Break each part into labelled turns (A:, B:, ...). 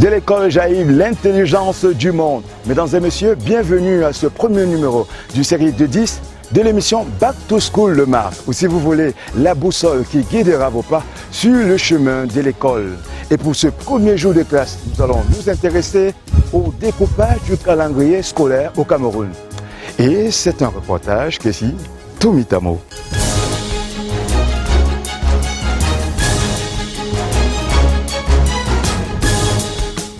A: De l'école jaillit l'intelligence du monde. Mesdames et messieurs, bienvenue à ce premier numéro du série de 10 de l'émission Back to School le Marc, ou si vous voulez, la boussole qui guidera vos pas sur le chemin de l'école. Et pour ce premier jour de classe, nous allons nous intéresser au découpage du calendrier scolaire au Cameroun. Et c'est un reportage que si Tomitamo.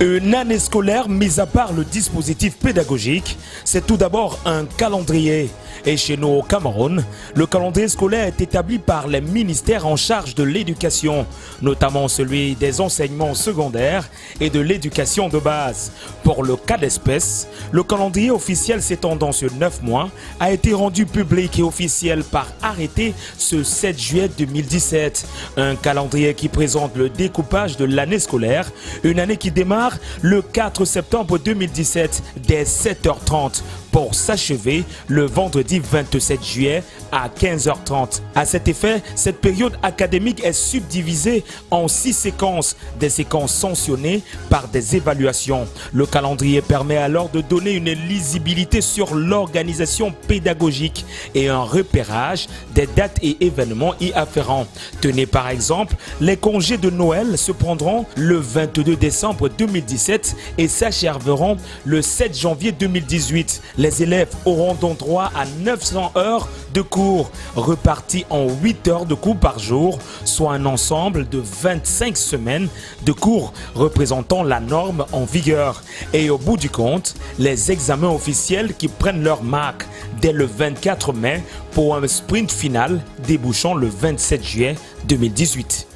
B: Une année scolaire, mis à part le dispositif pédagogique, c'est tout d'abord un calendrier. Et chez nous au Cameroun, le calendrier scolaire est établi par les ministères en charge de l'éducation, notamment celui des enseignements secondaires et de l'éducation de base. Pour le cas d'espèce, le calendrier officiel s'étendant sur 9 mois a été rendu public et officiel par arrêté ce 7 juillet 2017. Un calendrier qui présente le découpage de l'année scolaire, une année qui démarre le 4 septembre 2017 dès 7h30 pour s'achever le vendredi 27 juillet à 15h30. À cet effet, cette période académique est subdivisée en 6 séquences, des séquences sanctionnées par des évaluations. Le calendrier permet alors de donner une lisibilité sur l'organisation pédagogique et un repérage des dates et événements y afférents. Tenez par exemple, les congés de Noël se prendront le 22 décembre 2017 et s'achèveront le 7 janvier 2018. Les élèves auront donc droit à 900 heures de cours, repartis en 8 heures de cours par jour, soit un ensemble de 25 semaines de cours représentant la norme en vigueur. Et au bout du compte, les examens officiels qui prennent leur marque dès le 24 mai pour un sprint final débouchant le 27 juillet 2018.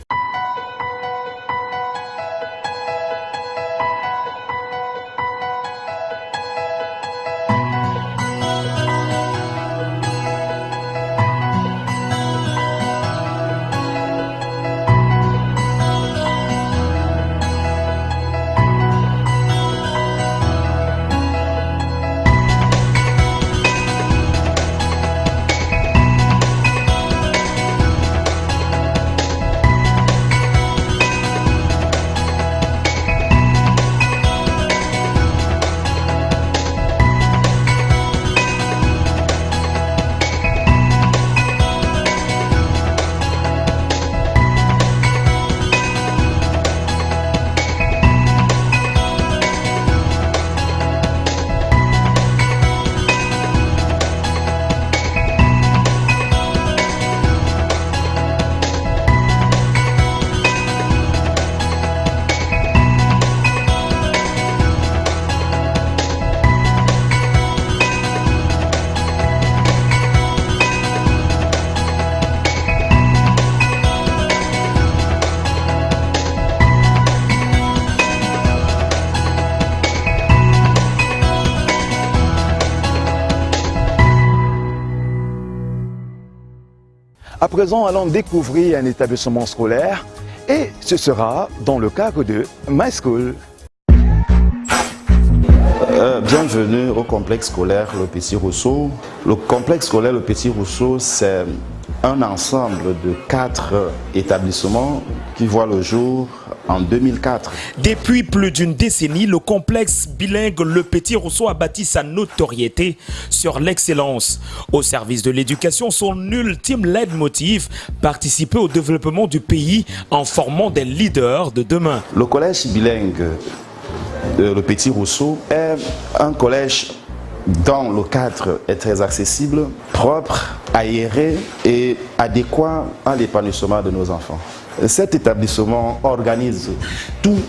A: À présent, allons découvrir un établissement scolaire et ce sera dans le cadre de My School.
C: Bienvenue au complexe scolaire Le Petit Rousseau. Le complexe scolaire Le Petit Rousseau, c'est un ensemble de 4 établissements qui voient le jour en 2004.
B: Depuis plus d'une décennie, le complexe bilingue Le Petit Rousseau a bâti sa notoriété sur l'excellence. Au service de l'éducation, son ultime leitmotiv, participer au développement du pays en formant des leaders de demain.
C: Le collège bilingue Le Petit Rousseau est un collège dont le cadre est très accessible, propre, aéré et adéquat à l'épanouissement de nos enfants. Cet établissement organise tous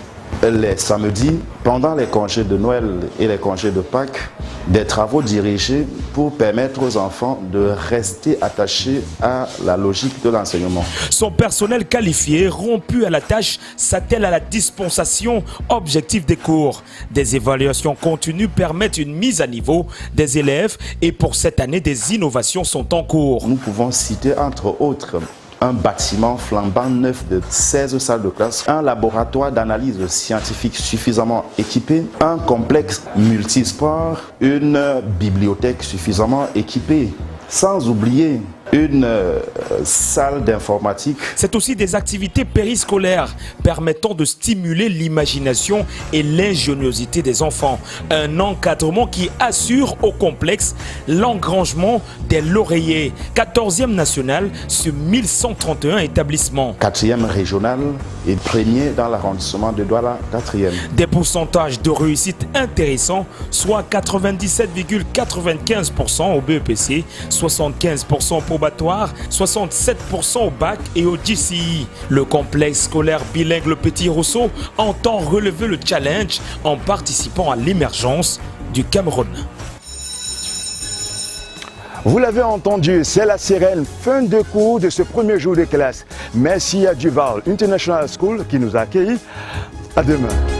C: les samedis, pendant les congés de Noël et les congés de Pâques, des travaux dirigés pour permettre aux enfants de rester attachés à la logique de l'enseignement.
B: Son personnel qualifié, rompu à la tâche, s'attelle à la dispensation objective des cours. Des évaluations continues permettent une mise à niveau des élèves et pour cette année, des innovations sont en cours.
C: Nous pouvons citer entre autres un bâtiment flambant neuf de 16 salles de classe, un laboratoire d'analyse scientifique suffisamment équipé, un complexe multisport, une bibliothèque suffisamment équipée, sans oublier une salle d'informatique.
B: C'est aussi des activités périscolaires permettant de stimuler l'imagination et l'ingéniosité des enfants. Un encadrement qui assure au complexe l'engrangement des lauréats. 14e national sur 1131 établissements.
C: 4e régional et premier dans l'arrondissement de Douala, 4e.
B: Des pourcentages de réussite intéressants, soit 97,95% au BEPC, 75% au probatoire, 67% au bac et au GCI. Le complexe scolaire bilingue Le Petit Rousseau entend relever le challenge en participant à l'émergence du Cameroun.
A: Vous l'avez entendu, c'est la sirène, fin de cours de ce premier jour de classe. Merci à Duval International School qui nous a accueillis. À demain.